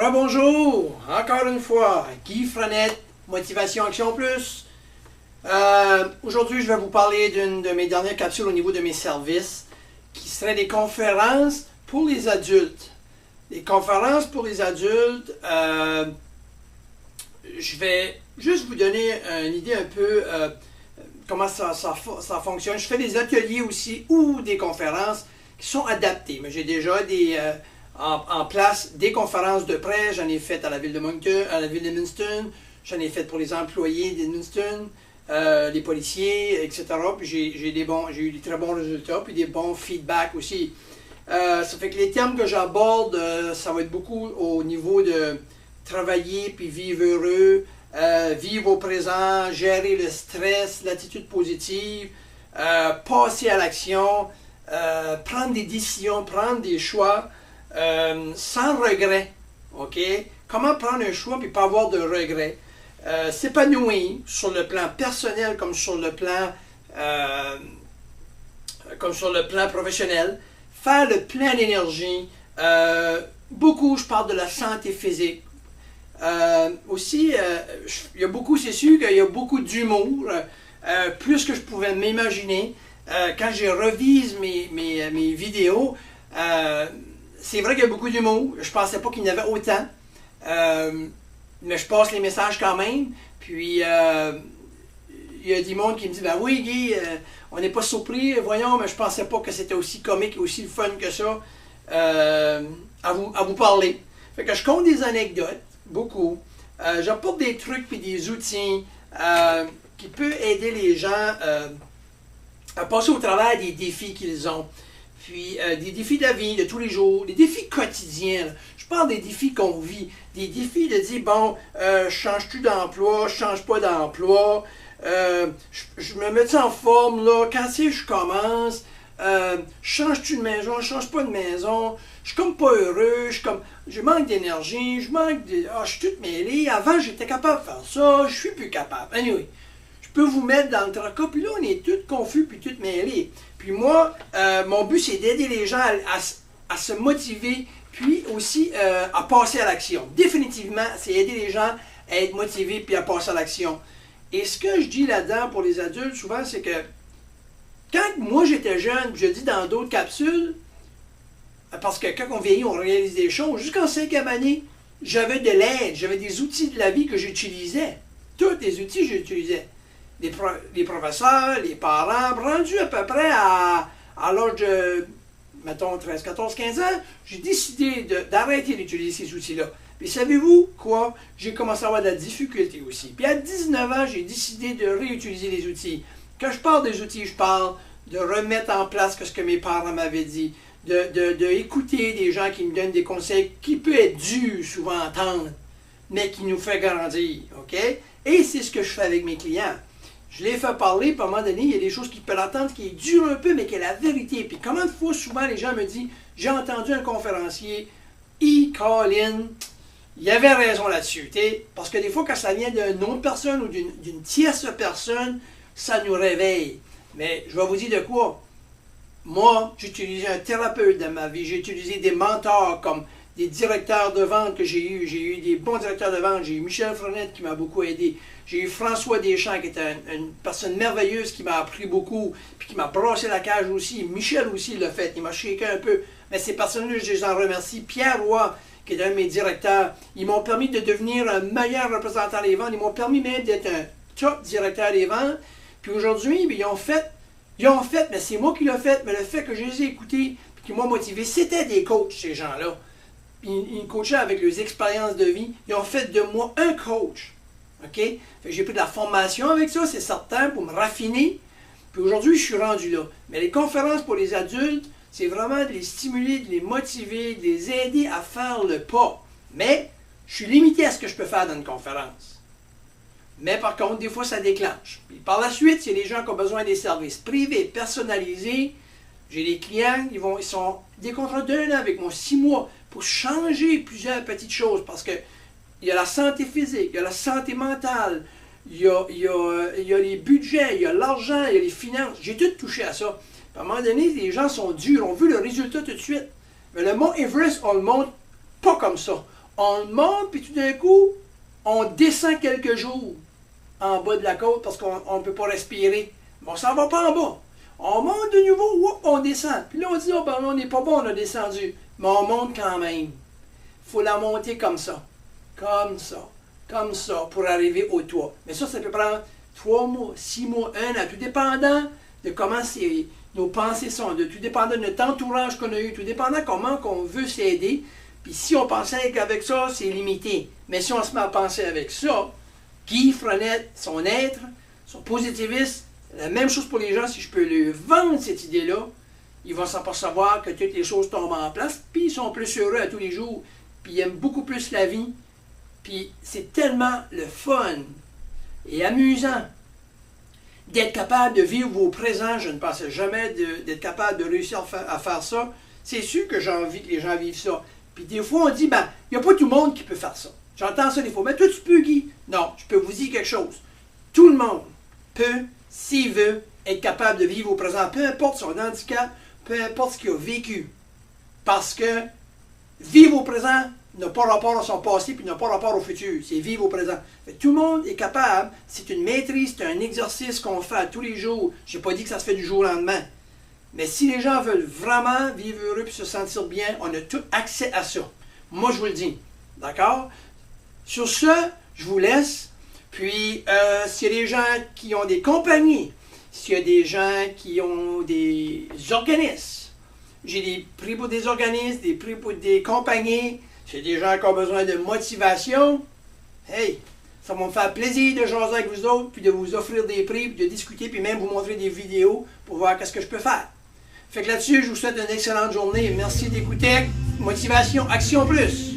Rebonjour, encore une fois, Guy Frenette, Motivation Action Plus. Aujourd'hui, je vais vous parler d'une de mes dernières capsules au niveau de mes services, qui seraient des conférences pour les adultes. Les conférences pour les adultes, je vais juste vous donner une idée un peu comment ça fonctionne. Je fais des ateliers aussi ou des conférences qui sont adaptées. Mais j'ai déjà en place des conférences de prêt. J'en ai fait à la ville de Moncton, à la ville de Minston. J'en ai fait pour les employés de Minston, les policiers, etc. Puis j'ai eu des très bons résultats, puis des bons feedbacks aussi. Ça fait que les thèmes que j'aborde, ça va être beaucoup au niveau de travailler puis vivre heureux, vivre au présent, gérer le stress, l'attitude positive, passer à l'action, prendre des décisions, prendre des choix sans regret. OK? Comment prendre un choix puis pas avoir de regret? S'épanouir sur le plan personnel comme sur le plan professionnel. Faire le plein d'énergie. Beaucoup, je parle de la santé physique. Aussi, il y a beaucoup, c'est sûr qu'il y a beaucoup d'humour, plus que je pouvais m'imaginer. Quand je revise mes vidéos, c'est vrai qu'il y a beaucoup d'humour. Je pensais pas qu'il y en avait autant. Mais je passe les messages quand même. Puis, il y a du monde qui me dit, ben oui Guy, on n'est pas surpris, voyons, mais je pensais pas que c'était aussi comique et aussi fun que ça à vous parler. Fait que je compte des anecdotes, beaucoup. J'apporte des trucs et des outils qui peuvent aider les gens à passer au travers des défis qu'ils ont. Puis des défis de la vie, de tous les jours, des défis quotidiens. Là. Je parle des défis qu'on vit, des défis de dire, bon, changes-tu d'emploi, je change pas d'emploi, je me mets en forme, là, quand c'est que je commence, changes-tu de maison, je change pas de maison, je suis comme pas heureux, je manque d'énergie, je suis tout mêlé, avant j'étais capable de faire ça, je suis plus capable. Anyway, je peux vous mettre dans le tracas, puis là on est tous confus, puis tous mêlés. Puis moi, mon but, c'est d'aider les gens à se motiver, puis aussi à passer à l'action. Définitivement, c'est aider les gens à être motivés, puis à passer à l'action. Et ce que je dis là-dedans pour les adultes, souvent, c'est que quand moi j'étais jeune, je dis dans d'autres capsules, parce que quand on vieillit, on réalise des choses. Jusqu'en 5e année, j'avais de l'aide, j'avais des outils de la vie que j'utilisais. Tous les outils que j'utilisais. Les professeurs, les parents, rendus à peu près à l'âge de, mettons, 13, 14, 15 ans, j'ai décidé d'arrêter d'utiliser ces outils-là. Puis savez-vous quoi? J'ai commencé à avoir de la difficulté aussi. Puis à 19 ans, j'ai décidé de réutiliser les outils. Quand je parle des outils, je parle de remettre en place ce que mes parents m'avaient dit, d'écouter des gens qui me donnent des conseils qui peut être dur souvent à entendre, mais qui nous fait grandir. OK? Et c'est ce que je fais avec mes clients. Je les fais parler, puis à un moment donné, il y a des choses qu'ils peuvent entendre qui durent un peu, mais qui est la vérité. Puis combien de fois, souvent, les gens me disent, j'ai entendu un conférencier, Colin, il avait raison là-dessus. Parce que des fois, quand ça vient d'une autre personne ou d'une tierce personne, ça nous réveille. Mais je vais vous dire de quoi. Moi, j'ai utilisé un thérapeute dans ma vie, j'ai utilisé des mentors comme des directeurs de vente que j'ai eu des bons directeurs de vente, j'ai eu Michel Frenette qui m'a beaucoup aidé, j'ai eu François Deschamps qui était une personne merveilleuse qui m'a appris beaucoup, puis qui m'a brassé la cage aussi, Michel aussi l'a fait, il m'a shaké un peu, mais ces personnes-là, je les en remercie, Pierre Roy, qui est un de mes directeurs, ils m'ont permis de devenir un meilleur représentant des ventes, ils m'ont permis même d'être un top directeur des ventes, puis aujourd'hui, ils ont fait, mais c'est moi qui l'ai fait, mais le fait que je les ai écoutés, puis qui m'ont motivé, c'était des coachs, ces gens-là. Ils coachaient avec leurs expériences de vie. Ils ont fait de moi un coach. OK? J'ai pris de la formation avec ça, c'est certain, pour me raffiner. Puis aujourd'hui, je suis rendu là. Mais les conférences pour les adultes, c'est vraiment de les stimuler, de les motiver, de les aider à faire le pas. Mais, je suis limité à ce que je peux faire dans une conférence. Mais par contre, des fois, ça déclenche. Puis par la suite, c'est les gens qui ont besoin des services privés, personnalisés. J'ai des clients, ils sont des contrats d'1 an avec moi, 6 mois, pour changer plusieurs petites choses. Parce que il y a la santé physique, il y a la santé mentale, il y a les budgets, il y a l'argent, il y a les finances. J'ai tout touché à ça. Puis à un moment donné, les gens sont durs, on veut le résultat tout de suite. Mais le mont Everest, on le montre pas comme ça. On monte, puis tout d'un coup, on descend quelques jours en bas de la côte parce qu'on ne peut pas respirer. Mais on s'en va pas en bas. On monte de nouveau, on descend. Puis là, on dit, oh, ben, on n'est pas bon, on a descendu. Mais on monte quand même. Il faut la monter comme ça, pour arriver au toit. Mais ça peut prendre 3 mois, 6 mois, 1 an, tout dépendant de comment nos pensées sont, tout dépendant de notre entourage qu'on a eu, tout dépendant comment on veut s'aider. Puis si on pensait qu'avec ça, c'est limité. Mais si on se met à penser avec ça, Guy Frenette, son être, son positivisme, la même chose pour les gens, si je peux leur vendre cette idée-là, ils vont s'apercevoir que toutes les choses tombent en place, puis ils sont plus heureux à tous les jours, puis ils aiment beaucoup plus la vie, puis c'est tellement le fun et amusant d'être capable de vivre vos présents. Je ne pensais jamais d'être capable de réussir à faire ça. C'est sûr que j'ai envie que les gens vivent ça. Puis des fois, on dit, ben, il n'y a pas tout le monde qui peut faire ça. J'entends ça des fois. Mais toi, tu peux, Guy? Non, je peux vous dire quelque chose. Tout le monde peut, s'il veut, être capable de vivre au présent, peu importe son handicap, peu importe ce qu'il a vécu. Parce que vivre au présent n'a pas rapport à son passé, puis n'a pas rapport au futur. C'est vivre au présent. Tout le monde est capable. C'est une maîtrise, c'est un exercice qu'on fait tous les jours. Je n'ai pas dit que ça se fait du jour au lendemain. Mais si les gens veulent vraiment vivre heureux et se sentir bien, on a tout accès à ça. Moi, je vous le dis. D'accord? Sur ce, je vous laisse. Puis, s'il y a des gens qui ont des compagnies, s'il y a des gens qui ont des organismes, j'ai des prix pour des organismes, des prix pour des compagnies, s'il y a des gens qui ont besoin de motivation, hey, ça va me faire plaisir de jaser avec vous autres, puis de vous offrir des prix, puis de discuter, puis même vous montrer des vidéos pour voir qu'est-ce que je peux faire. Fait que là-dessus, je vous souhaite une excellente journée. Merci d'écouter. Motivation, action plus!